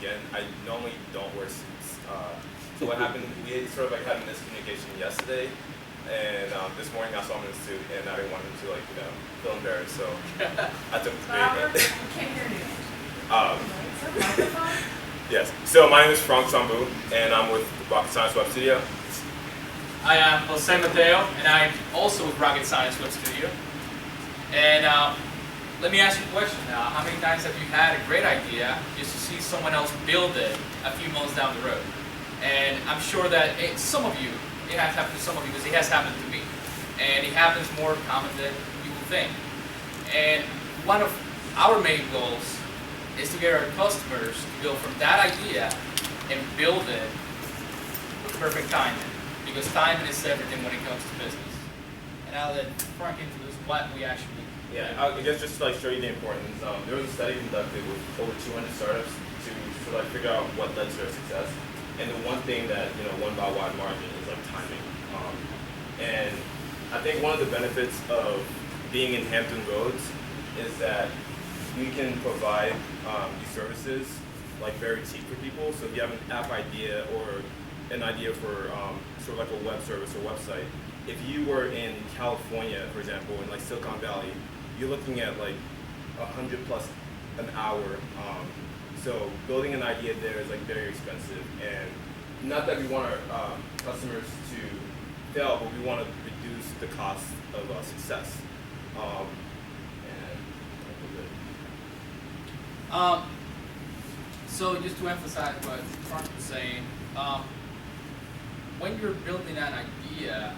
again, I normally don't wear suits. So what happened, we sort of like had a miscommunication yesterday, and this morning I saw him in a suit, and I didn't want him to feel embarrassed, so I took the Robert, bait. I can't hear you. Is there a microphone? Yes, so my name is Frank Sambu, and I'm with Rocket Science Web Studio. I am Jose Mateo, and I'm also with Rocket Science Web Studio. And let me ask you a question. How many times have you had a great idea just to see someone else build it a few months down the road? And I'm sure that some of you, it has happened to some of you because it has happened to me. And it happens more common than you would think. And one of our main goals is to get our customers to go from that idea and build it with perfect timing. Because timing is everything when it comes to business. And I'll let Frank introduce what we actually do. Yeah, I guess just to show you the importance, there was a study conducted with over 200 startups to figure out what led to their success. And the one thing that won by a wide margin is timing. And I think one of the benefits of being in Hampton Roads is that we can provide these services very cheap for people. So if you have an app idea or an idea for sort of a web service or website, if you were in California, for example, in Silicon Valley, you're looking at $100+ an hour. So building an idea there is very expensive, and not that we want our customers to fail, but we want to reduce the cost of success. So just to emphasize what Frank was saying, when you're building an idea,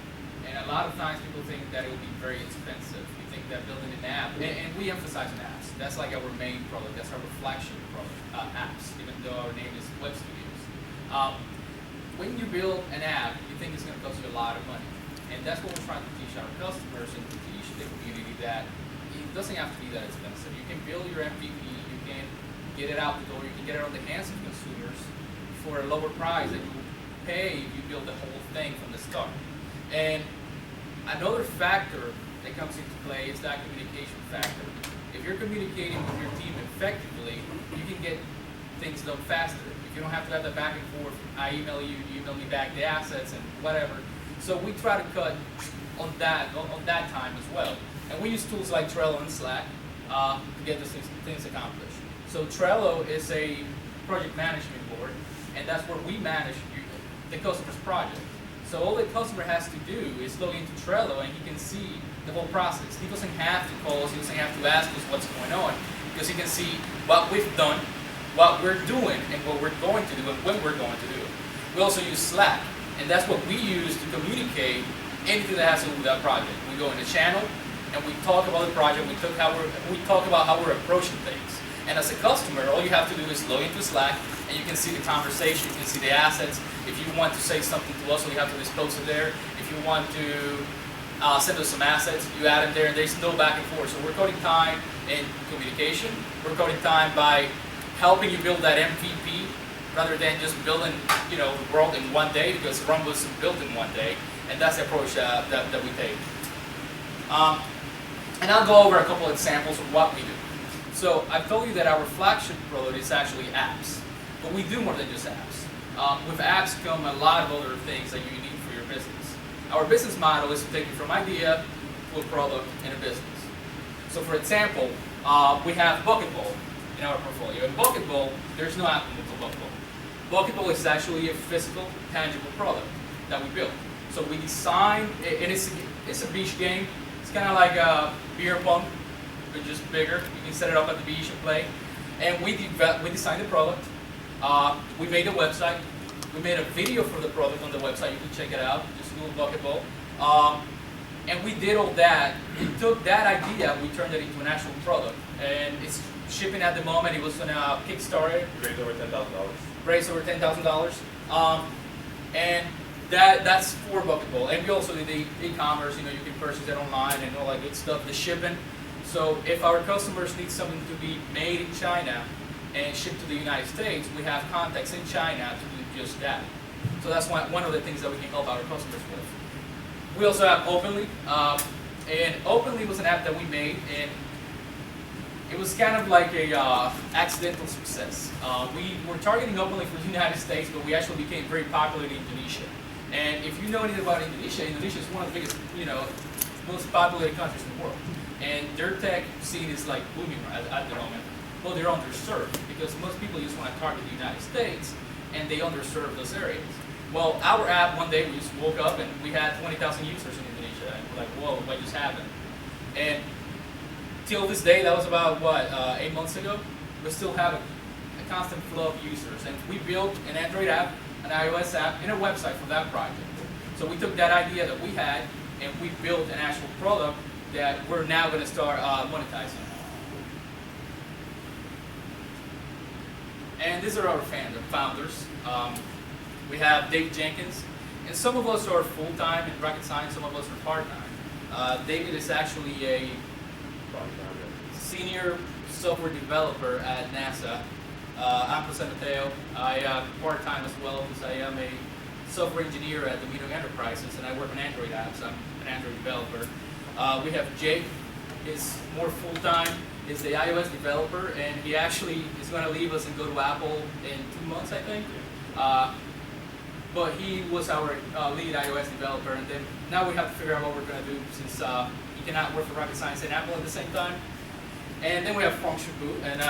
and a lot of times people think that it will be very expensive. You think that building an app, and we emphasize on apps. That's our main product. That's our flagship product, apps, even though our name is Web Studios. When you build an app, you think it's going to cost you a lot of money. And that's what we're trying to teach our customers and to teach the community, that it doesn't have to be that expensive. You can build your MVP, you can get it out the door, you can get it on the hands of consumers for a lower price that you will pay if you build the whole thing from the start. And another factor that comes into play is that communication factor. If you're communicating with your team effectively, you can get things done faster. If you don't have to have the back and forth, I email you, you email me back the assets and whatever. So we try to cut on that time as well. And we use tools like Trello and Slack to get those things accomplished. So Trello is a project management board, and that's where we manage the customer's project. So all the customer has to do is log into Trello, and he can see the whole process. He doesn't have to call us, he doesn't have to ask us what's going on, because he can see what we've done, what we're doing, and what we're going to do, and when we're going to do it. We also use Slack, and that's what we use to communicate anything that has to do with that project. We go in the channel, and we talk about the project, we talk about how we're approaching things. And as a customer, all you have to do is log into Slack, and you can see the conversation, you can see the assets. If you want to say something to us, all you have to do is post it there. If you want to send us some assets, you add it there, and there's no back and forth. So we're cutting time in communication. We're cutting time by helping you build that MVP, rather than just building the world in one day, because Run was built in one day, and that's the approach that we take. And I'll go over a couple examples of what we do. So I've told you that our flagship product is actually apps, but we do more than just apps. With apps come a lot of other things that you need for your business. Our business model is to take you from idea to a product and a business. So for example, we have Bucketball in our portfolio. In Bucketball, there's no app for Bucketball. Bucketball is actually a physical, tangible product that we built. So we designed, and it's a beach game. It's kind of like a beer pong, but just bigger. You can set it up at the beach and play. And we designed the product. We made a website. We made a video for the product on the website. You can check it out. Just Google Bucketball. And we did all that. We took that idea, we turned it into an actual product. And it's shipping at the moment. It was on a Kickstarter. Raised over $10,000. Raised over $10,000. And that's for Bucketball. And we also did the e-commerce. You can purchase it online and all that good stuff. The shipping. So if our customers need something to be made in China and shipped to the United States, we have contacts in China to do just that. So that's one of the things that we can help our customers with. We also have Openly, and Openly was an app that we made, and it was kind of like a accidental success. We were targeting openly for the United States, but we actually became very popular in Indonesia. And if you know anything about Indonesia, Indonesia is one of the biggest, most populated countries in the world. And their tech scene is like booming at the moment. Well, they're underserved because most people just want to target the United States, and they underserve those areas. Well, our app, one day we just woke up and we had 20,000 users in Indonesia, and we're like, whoa, what just happened? And till this day, that was about, 8 months ago, we still have a constant flow of users. And we built an Android app, an iOS app, and a website for that project. So we took that idea that we had, and we built an actual product that we're now going to start monetizing. And these are our founders. We have David Jenkins, and some of us are full-time in rocket science, some of us are part-time. David is actually a senior software developer at NASA. I'm Jose Mateo. I am part-time as well because I am a software engineer at Domino Enterprises, and I work on Android apps. I'm an Android developer. We have Jake, is more full-time, is the iOS developer, and he actually is going to leave us and go to Apple in 2 months, I think. But he was our lead iOS developer, and then now we have to figure out what we're going to do since he cannot work for Rocket Science and Apple at the same time. And then we have Fong Shubu, and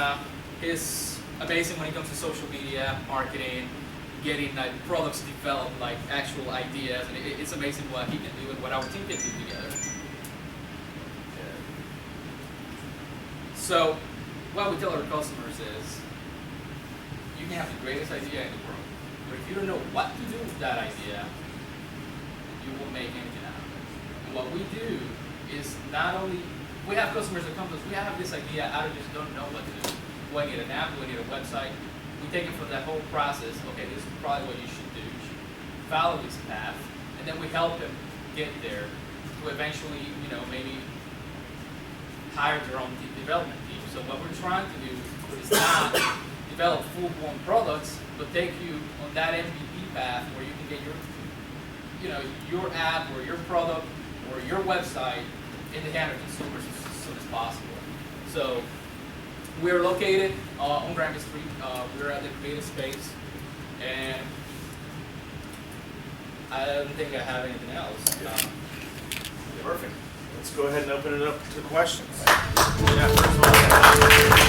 he's amazing when it comes to social media, marketing, getting products developed, like actual ideas, and it's amazing what he can do and what our team can do together. So, what we tell our customers is, you can have the greatest idea in the world, but if you don't know what to do with that idea, you won't make anything out of it. And what we do is not only, we have customers that come to us, we have this idea, I just don't know what to do. Do I need an app? Do I need a website? We take it from that whole process. Okay, this is probably what you should do. You should follow this path, and then we help them get there to eventually, maybe hire their own development team. So what we're trying to do is not develop full-blown products, but take you on that MVP path where you can get your app or your product or your website in the hand of consumers as soon as possible. So we're located on Granby Street. We're at the creative space, and I don't think I have anything else. Perfect. Let's go ahead and open it up to questions. Yeah, first of all,